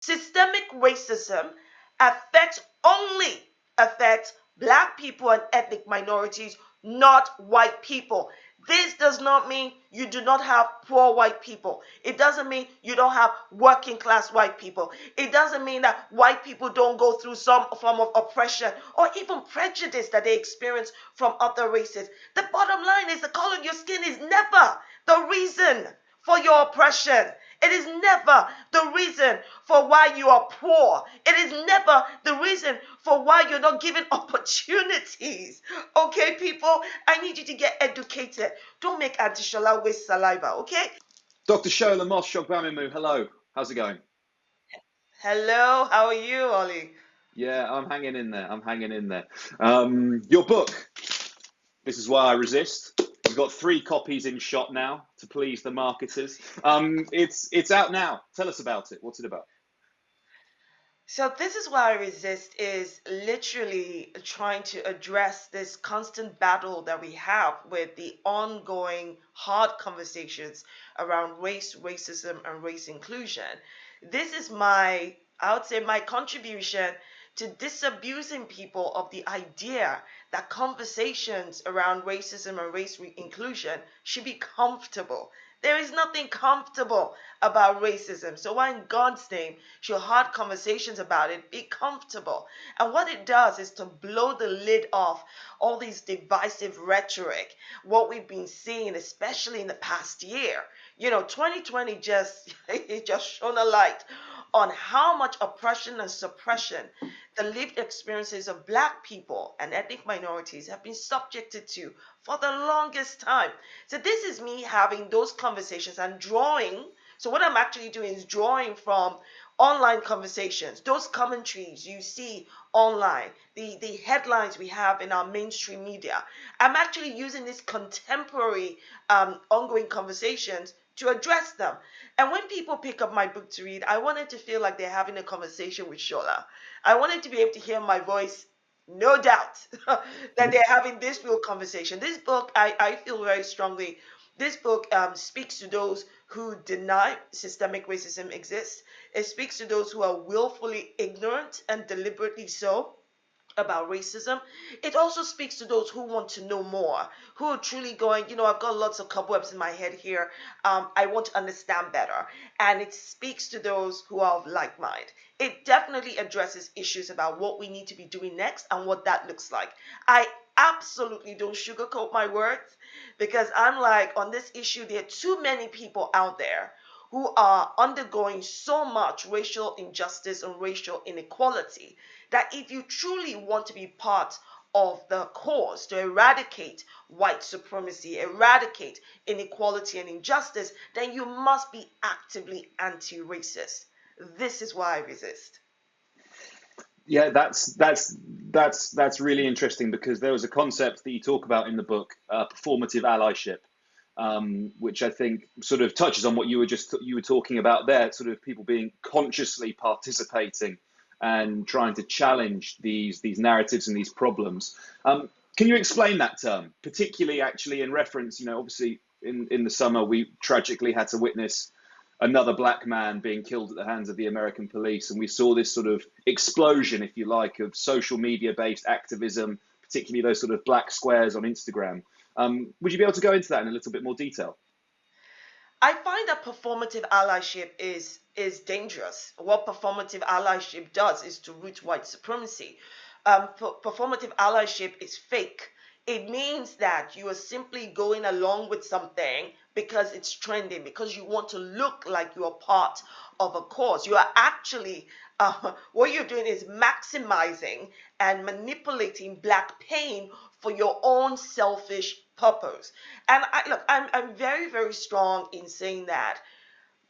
Systemic racism only affects black people and ethnic minorities, not white people. This does not mean you do not have poor white people. It doesn't mean you don't have working class white people. It doesn't mean that white people don't go through some form of oppression or even prejudice that they experience from other races. The bottom line is the color of your skin is never the reason for your oppression. It is never the reason for why you are poor. It is never the reason for why you're not given opportunities. Okay, people, I need you to get educated. Don't make Auntie Shola waste saliva, okay? Dr. Shola Mos-Shogbamimu, hello. How's it going? Hello, how are you, Ollie? Yeah, I'm hanging in there. I'm hanging in there. Your book, This Is Why I Resist. You've got 3 copies in shop now to please the marketers. It's out now. Tell us about it. What's it about? So this is why I resist is literally trying to address this constant battle that we have with the ongoing hard conversations around race, racism, and race inclusion. This is I would say, my contribution to disabusing people of the idea that conversations around racism and inclusion should be comfortable. There is nothing comfortable about racism. So why in God's name should hard conversations about it be comfortable? And what it does is to blow the lid off all these divisive rhetoric, what we've been seeing, especially in the past year. 2020 just it just shone a light on how much oppression and suppression the lived experiences of black people and ethnic minorities have been subjected to for the longest time. So this is me having those conversations and drawing. So what I'm actually doing is drawing from online conversations, those commentaries you see online, the headlines we have in our mainstream media. I'm actually using these contemporary ongoing conversations to address them. And when people pick up my book to read, I wanted to feel like they're having a conversation with Shola. I wanted to be able to hear my voice, no doubt, that they're having this real conversation. This book, I feel very strongly, this book speaks to those who deny systemic racism exists. It speaks to those who are willfully ignorant and deliberately so about racism. It also speaks to those who want to know more, who are truly going, I've got lots of cobwebs in my head here. I want to understand better. And it speaks to those who are of like mind. It definitely addresses issues about what we need to be doing next and what that looks like. I absolutely don't sugarcoat my words because I'm like, on this issue, there are too many people out there who are undergoing so much racial injustice and racial inequality that if you truly want to be part of the cause to eradicate white supremacy, eradicate inequality and injustice, then you must be actively anti-racist. This is why I resist. Yeah, that's really interesting because there was a concept that you talk about in the book, performative allyship, which I think sort of touches on what you were talking about there, sort of people being consciously participating and trying to challenge these narratives and these problems. Can you explain that term, particularly actually in reference, obviously in the summer we tragically had to witness another black man being killed at the hands of the American police. And we saw this sort of explosion, if you like, of social media based activism, particularly those sort of black squares on Instagram. Would you be able to go into that in a little bit more detail? I find that performative allyship is dangerous. What performative allyship does is to root white supremacy. Performative allyship is fake. It means that you are simply going along with something because it's trending, because you want to look like you are part of a cause. You are actually, what you're doing is maximizing and manipulating black pain for your own selfish purpose. And I'm very, very strong in saying that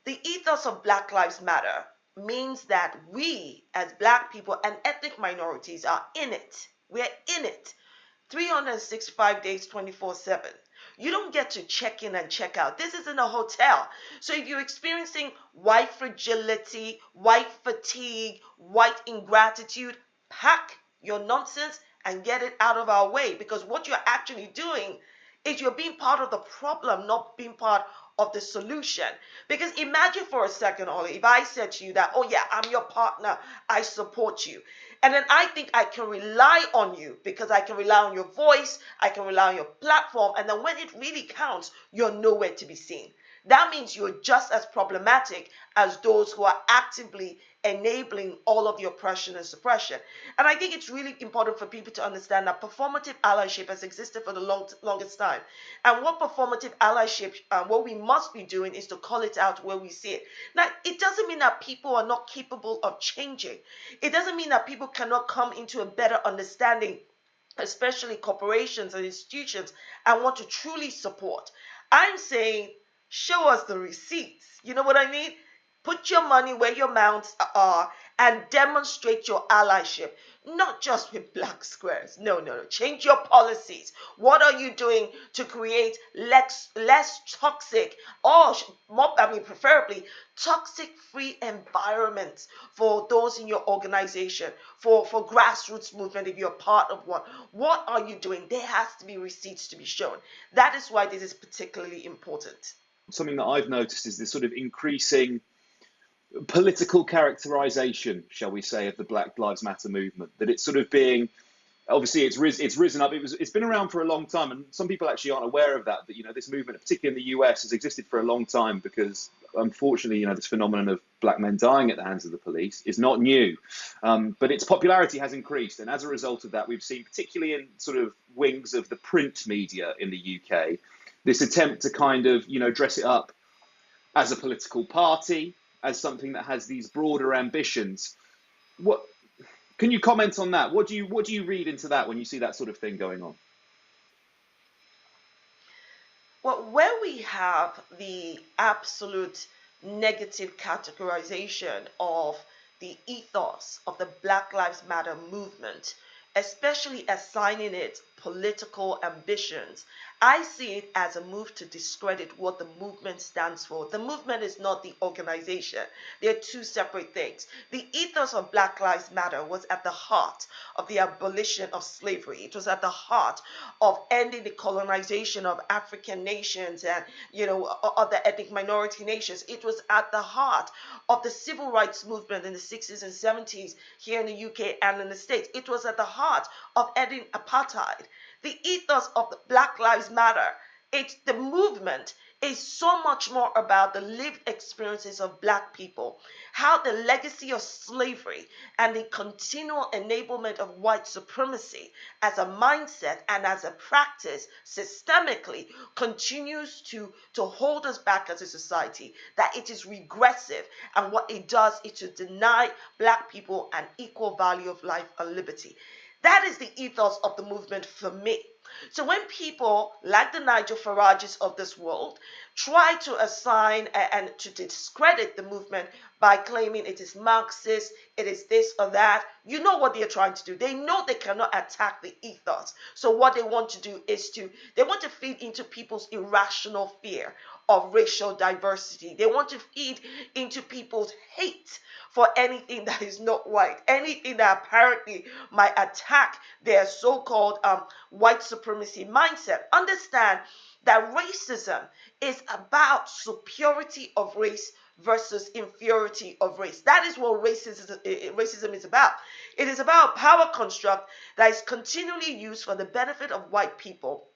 the ethos of Black Lives Matter means that we, as Black people and ethnic minorities, are in it. We're in it 365 days, 24/7. You don't get to check in and check out. This isn't a hotel. So if you're experiencing white fragility, white fatigue, white ingratitude, pack your nonsense and get it out of our way, because what you're actually doing is you're being part of the problem, not being part of the solution. Because imagine for a second, Ollie, if I said to you that, oh yeah, I'm your partner, I support you. And then I think I can rely on you because I can rely on your voice, I can rely on your platform. And then when it really counts, you're nowhere to be seen. That means you're just as problematic as those who are actively enabling all of the oppression and suppression. And I think it's really important for people to understand that performative allyship has existed for the longest time. And what performative allyship, what we must be doing is to call it out where we see it. Now, it doesn't mean that people are not capable of changing. It doesn't mean that people cannot come into a better understanding, especially corporations and institutions, and want to truly support. I'm saying, show us the receipts. You know what I mean? Put your money where your mouths are and demonstrate your allyship, not just with black squares. No, no, no. Change your policies. What are you doing to create less toxic, or more, I mean, preferably toxic free environments for those in your organization, for grassroots movement if you're part of one? What are you doing? There has to be receipts to be shown. That is why this is particularly important. Something that I've noticed is this sort of increasing political characterization, shall we say, of the Black Lives Matter movement. That it's sort of being, obviously it's risen up. It's been around for a long time, and some people actually aren't aware of that. That this movement, particularly in the US, has existed for a long time because unfortunately, this phenomenon of black men dying at the hands of the police is not new, but its popularity has increased, and as a result of that, we've seen, particularly in sort of wings of the print media in the UK, this attempt to kind of dress it up as a political party, as something that has these broader ambitions. What can you comment on that? What do you read into that when you see that sort of thing going on? Well, where we have the absolute negative categorization of the ethos of the Black Lives Matter movement, especially assigning it political ambitions, I see it as a move to discredit what the movement stands for. The movement is not the organization. They're two separate things. The ethos of Black Lives Matter was at the heart of the abolition of slavery. It was at the heart of ending the colonization of African nations and, other ethnic minority nations. It was at the heart of the civil rights movement in the 60s and 70s here in the UK and in the States. It was at the heart of ending apartheid. The ethos of the Black Lives Matter, it's the movement is so much more about the lived experiences of Black people, how the legacy of slavery and the continual enablement of white supremacy as a mindset and as a practice systemically continues to hold us back as a society, that it is regressive, and what it does is to deny Black people an equal value of life and liberty. That is the ethos of the movement for me. So when people like the Nigel Farages of this world try to assign and to discredit the movement by claiming it is Marxist, it is this or that, you know what they're trying to do. They know they cannot attack the ethos. So what they want to do is they want to feed into people's irrational fear of racial diversity. They want to feed into people's hate for anything that is not white, anything that apparently might attack their so-called white supremacy mindset. Understand that racism is about superiority of race versus inferiority of race. That is what racism is about. It is about a power construct that is continually used for the benefit of white people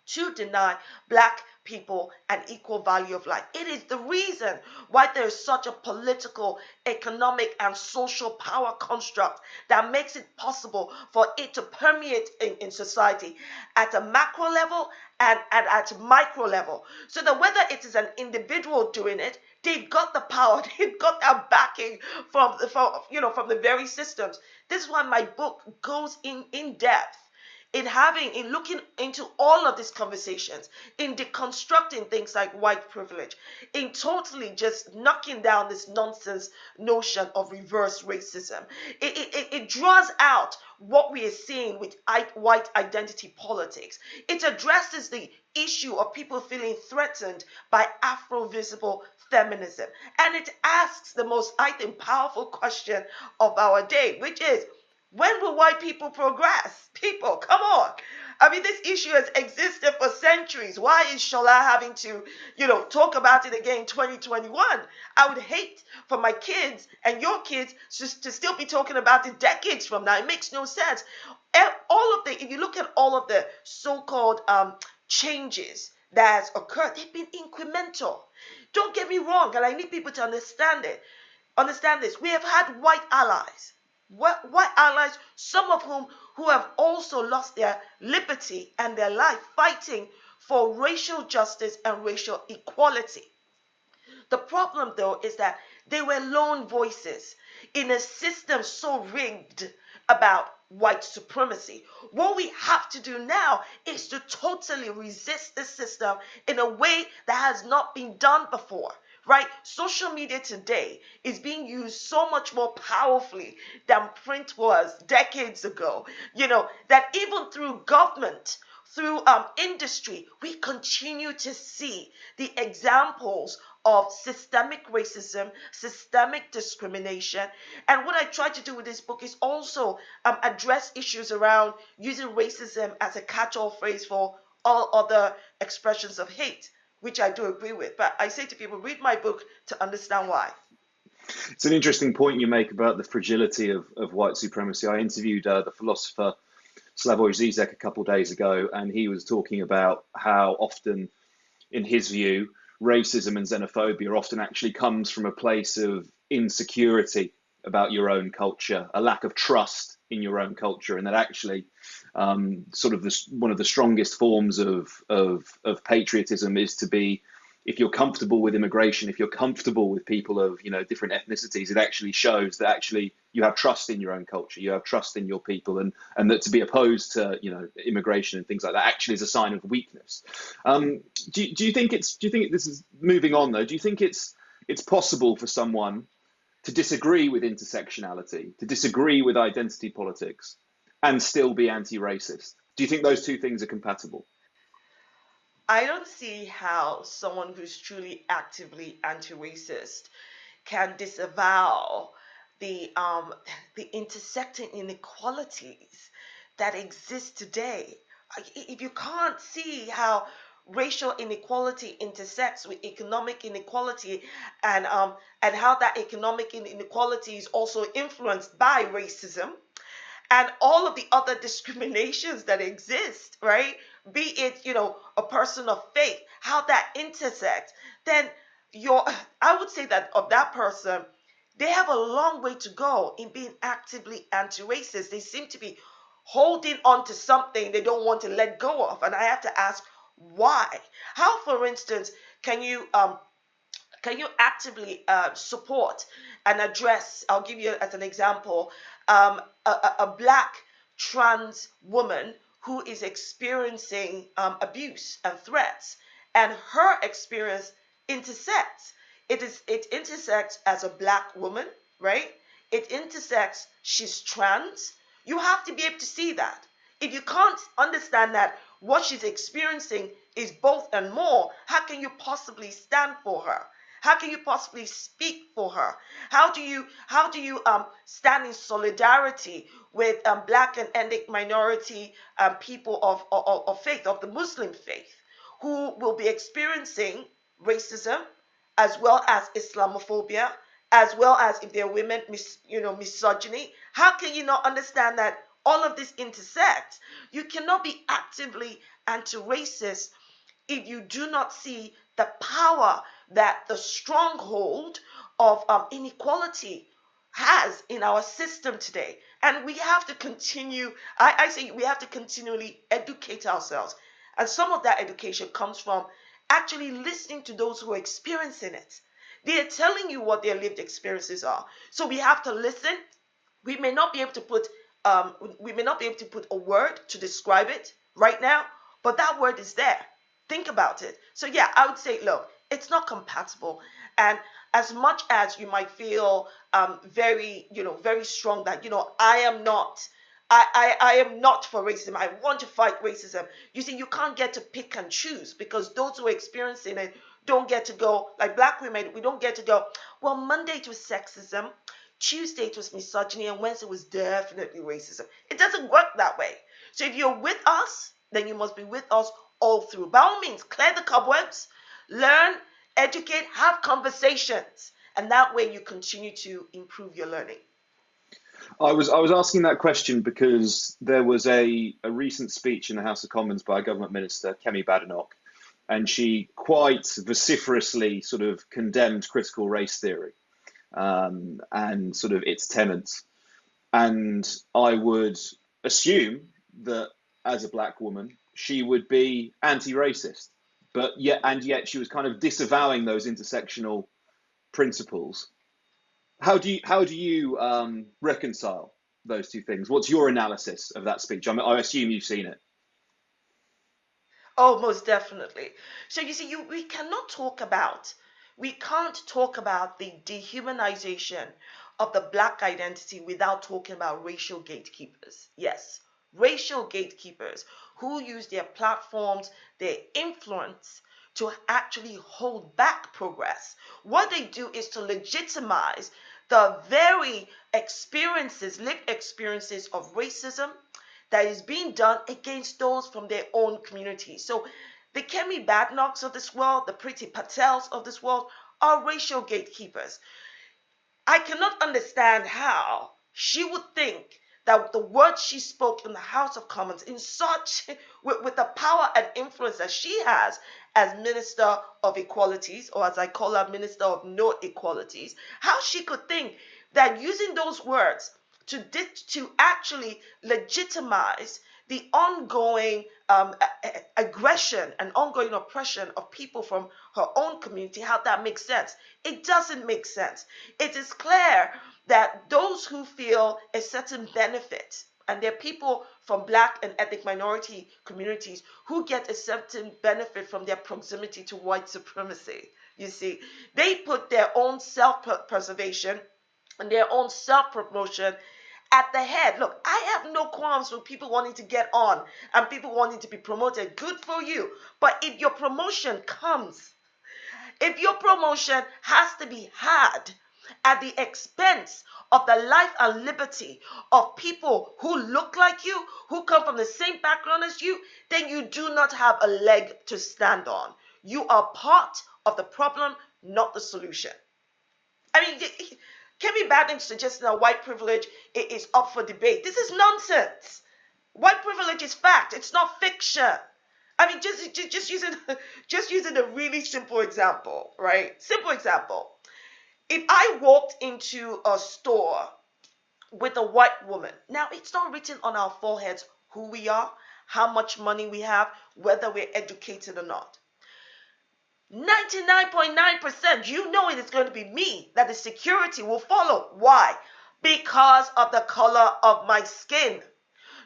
to deny Black people an equal value of life. It is the reason why there is such a political, economic, and social power construct that makes it possible for it to permeate in society at a macro level and at a micro level. So that whether it is an individual doing it, they've got the power, they've got that backing from the very systems. This is why my book goes in depth in looking into all of these conversations, in deconstructing things like white privilege, in totally just knocking down this nonsense notion of reverse racism. It draws out what we are seeing with white identity politics. It addresses the issue of people feeling threatened by Afro-visible feminism. And it asks the most, I think, powerful question of our day, which is, when will white people progress? People, come on. I mean, this issue has existed for centuries. Why is Shola having to, talk about it again in 2021? I would hate for my kids and your kids to still be talking about it decades from now. It makes no sense. If you look at all of the so-called changes that has occurred, they've been incremental. Don't get me wrong, and I need people to understand it. Understand this. We have had white allies. White allies, some of whom who have also lost their liberty and their life fighting for racial justice and racial equality. The problem, though, is that they were lone voices in a system so rigged about white supremacy. What we have to do now is to totally resist the system in a way that has not been done before. Right? Social media today is being used so much more powerfully than print was decades ago. That even through government, through industry, we continue to see the examples of systemic racism, systemic discrimination. And what I try to do with this book is also address issues around using racism as a catch-all phrase for all other expressions of hate, which I do agree with. But I say to people, read my book to understand why. It's an interesting point you make about the fragility of white supremacy. I interviewed the philosopher Slavoj Zizek a couple of days ago, and he was talking about how often, in his view, racism and xenophobia often actually comes from a place of insecurity about your own culture, a lack of trust in your own culture, and that actually sort of one of the strongest forms of patriotism is to be, if you're comfortable with immigration, if you're comfortable with people of different ethnicities, it actually shows that actually you have trust in your own culture, you have trust in your people, and that to be opposed to immigration and things like that actually is a sign of weakness. Do you think this is moving on though? Do you think it's possible for someone to disagree with intersectionality, to disagree with identity politics, and still be anti-racist? Do you think those two things are compatible? I don't see how someone who's truly actively anti-racist can disavow the intersecting inequalities that exist today. If you can't see how racial inequality intersects with economic inequality, and how that economic inequality is also influenced by racism and all of the other discriminations that exist, right? Be it, a person of faith, how that intersects, then your I would say that of that person, they have a long way to go in being actively anti-racist. They seem to be holding on to something they don't want to let go of. And I have to ask why. How, for instance, can you actively support and address, I'll give you as an example, a black trans woman who is experiencing abuse and threats, and her experience intersects. It intersects as a black woman, right? It intersects, she's trans. You have to be able to see that. If you can't understand that what she's experiencing is both and more, how can you possibly stand for her? How can you possibly speak for her? How do you stand in solidarity with black and ethnic minority people of faith, of the Muslim faith, who will be experiencing racism as well as Islamophobia, as well as, if they're women, misogyny? How can you not understand that all of this intersects? You cannot be actively anti-racist if you do not see the power that the stronghold of inequality has in our system today. And we have to continue, I say we have to continually educate ourselves. And some of that education comes from actually listening to those who are experiencing it. They are telling you what their lived experiences are. So we have to listen. We may not be able to put a word to describe it right now, but that word is there. Think about it. So yeah, I would say, look, it's not compatible. And as much as you might feel very strong that, I am not for racism. I want to fight racism. You see, you can't get to pick and choose, because those who are experiencing it don't get to go, like black women, we don't get to go, well, Monday it was sexism, Tuesday it was misogyny, and Wednesday was definitely racism. It doesn't work that way. So if you're with us, then you must be with us all through. By all means, clear the cobwebs, learn, educate, have conversations, and that way you continue to improve your learning. I was asking that question because there was a recent speech in the House of Commons by a government minister, Kemi Badenoch, and she quite vociferously sort of condemned critical race theory and sort of its tenets. And I would assume that as a black woman, she would be anti-racist, but yet she was kind of disavowing those intersectional principles. How do you reconcile those two things? What's your analysis of that speech? I assume you've seen it. Oh, most definitely. So you see, we can't talk about the dehumanization of the black identity without talking about racial gatekeepers. Yes, racial gatekeepers who use their platforms, their influence to actually hold back progress. What they do is to legitimize the very lived experiences of racism that is being done against those from their own community. So the Kemi Badenochs of this world, the Priti Patels of this world are racial gatekeepers. I cannot understand how she would think that the words she spoke in the House of Commons in such with the power and influence that she has as Minister of Equalities, or as I call her, Minister of No Equalities, how she could think that using those words to actually legitimize the ongoing aggression and ongoing oppression of people from her own community, how that makes sense. It doesn't make sense. It is clear that those who feel a certain benefit, and there are people from black and ethnic minority communities who get a certain benefit from their proximity to white supremacy. You see, they put their own self-preservation and their own self-promotion at the head. Look, I have no qualms with people wanting to get on and people wanting to be promoted. Good for you. But if your promotion has to be had at the expense of the life and liberty of people who look like you, who come from the same background as you, then you do not have a leg to stand on. You are part of the problem, not the solution. I mean, Kemi Badenoch suggesting that white privilege is up for debate. This is nonsense. White privilege is fact. It's not fiction. I mean, just using a really simple example, right? Simple example. If I walked into a store with a white woman, now it's not written on our foreheads who we are, how much money we have, whether we're educated or not. 99.9%, you know it is going to be me that the security will follow. Why? Because of the color of my skin.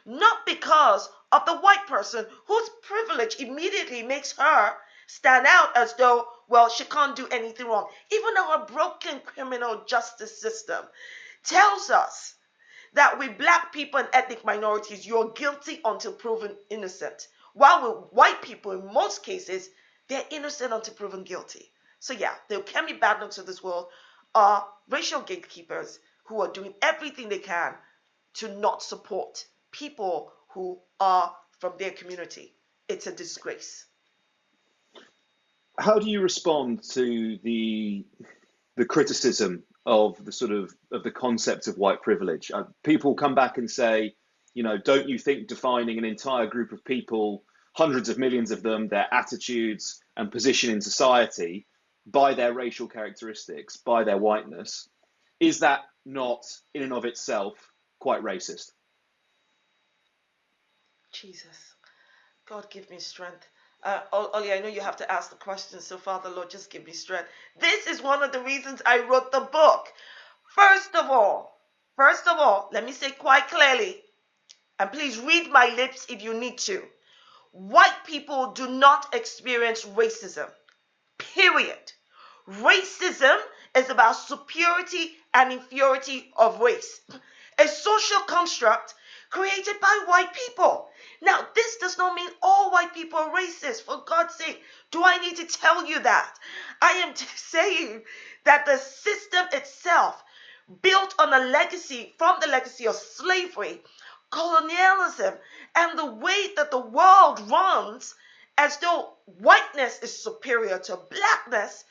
Not because of the white person whose privilege immediately makes her stand out as though, well, she can't do anything wrong. Even our broken criminal justice system tells us that with black people and ethnic minorities, you're guilty until proven innocent. While with white people, in most cases, they're innocent until proven guilty. So yeah, the Kemi Badenochs of this world are racial gatekeepers who are doing everything they can to not support people who are from their community. It's a disgrace. How do you respond to the criticism of the concept of white privilege? People come back and say, don't you think defining an entire group of people, hundreds of millions of them, their attitudes and position in society by their racial characteristics, by their whiteness, is that not in and of itself quite racist? Jesus, God give me strength. Ollie, I know you have to ask the question, so Father Lord, just give me strength. This is one of the reasons I wrote the book. First of all, let me say quite clearly, and please read my lips if you need to. White people do not experience racism. Period. Racism is about superiority and inferiority of race, a social construct created by white people. Now, this does not mean all white people are racist. For God's sake, do I need to tell you that? I am saying that the system itself, built on from the legacy of slavery, colonialism and the way that the world runs as though whiteness is superior to blackness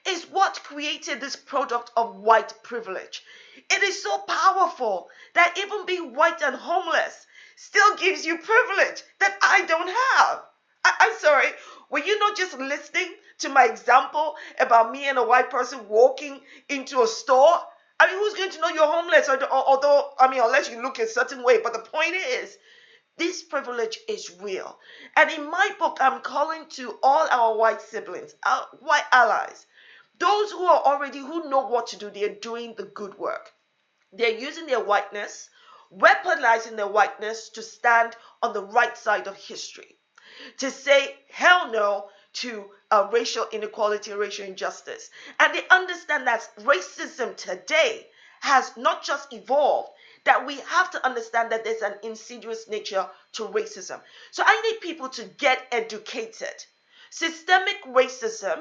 is what created this product of white privilege. It is so powerful that even being white and homeless still gives you privilege that I don't have. I'm sorry, were you not just listening to my example about me and a white person walking into a store? I mean, who's going to know you're homeless? Although, I mean, unless you look a certain way. But the point is, this privilege is real. And in my book, I'm calling to all our white siblings, our white allies, those who are already, who know what to do, they're doing the good work. They're using their whiteness, weaponizing their whiteness to stand on the right side of history, to say hell no to racial inequality and racial injustice. And they understand that racism today has not just evolved, that we have to understand that there's an insidious nature to racism. So I need people to get educated. Systemic racism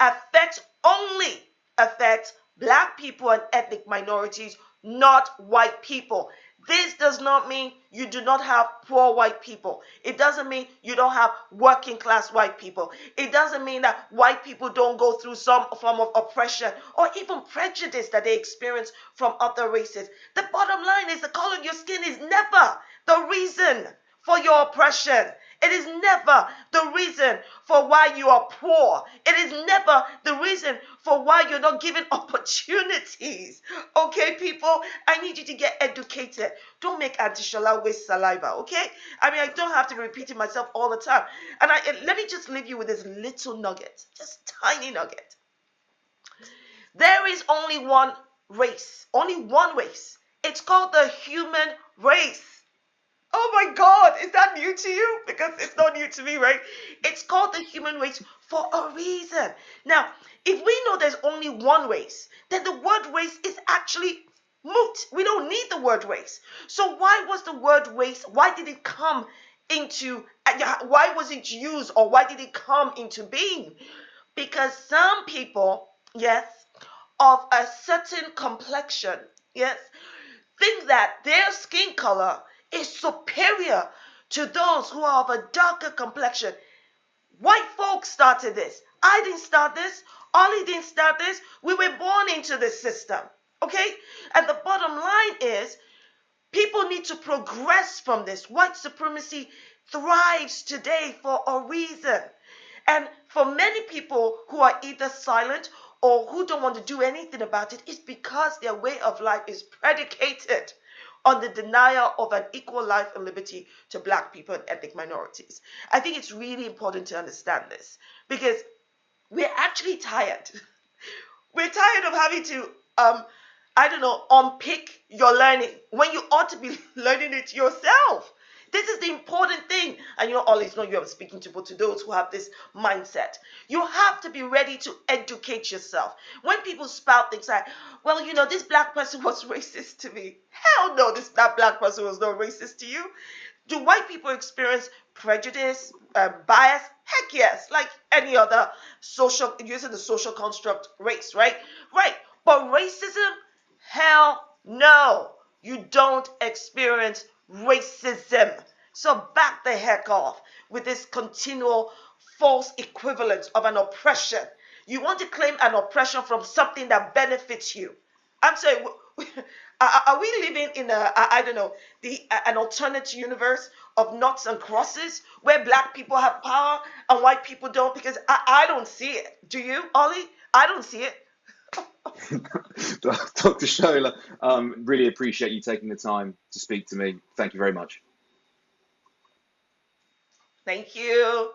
affects only affects black people and ethnic minorities, not white people. This does not mean you do not have poor white people. It doesn't mean you don't have working class white people. It doesn't mean that white people don't go through some form of oppression or even prejudice that they experience from other races. The bottom line is the color of your skin is never the reason for your oppression. It is never the reason for why you are poor. It is never the reason for why you're not given opportunities. Okay, people, I need you to get educated. Don't make Auntie Shola waste saliva, okay? I mean, I don't have to be repeating myself all the time. And let me just leave you with this little nugget, just tiny nugget. There is only one race, only one race. It's called the human race. Oh my God, is that new to you? Because it's not new to me, right? It's called the human race for a reason. Now, if we know there's only one race, then the word race is actually moot. We don't need the word race. So why was the word race, why did it come into, why was it used or why did it come into being? Because some people, yes, of a certain complexion, yes, think that their skin color is superior to those who are of a darker complexion. White folks started this. I didn't start this. Ollie didn't start this. We were born into this system. Okay? And the bottom line is people need to progress from this. White supremacy thrives today for a reason. And for many people who are either silent or who don't want to do anything about it, it's because their way of life is predicated on the denial of an equal life and liberty to black people and ethnic minorities. I think it's really important to understand this because we're actually tired. We're tired of having to, I don't know, unpick your learning when you ought to be learning it yourself. This is the important thing. And you always know you're speaking to those who have this mindset. You have to be ready to educate yourself. When people spout things like, well, this black person was racist to me. Hell no, that black person was not racist to you. Do white people experience prejudice, bias? Heck yes, like any other social, using the social construct race, right? Right. But racism? Hell no. You don't experience racism. So back the heck off with this continual false equivalence of an oppression. You want to claim an oppression from something that benefits you. I'm saying, are we living in I don't know, an alternate universe of noughts and crosses where black people have power and white people don't? Because I don't see it. Do you, Ollie? I don't see it. Dr. Shola, really appreciate you taking the time to speak to me. Thank you very much. Thank you.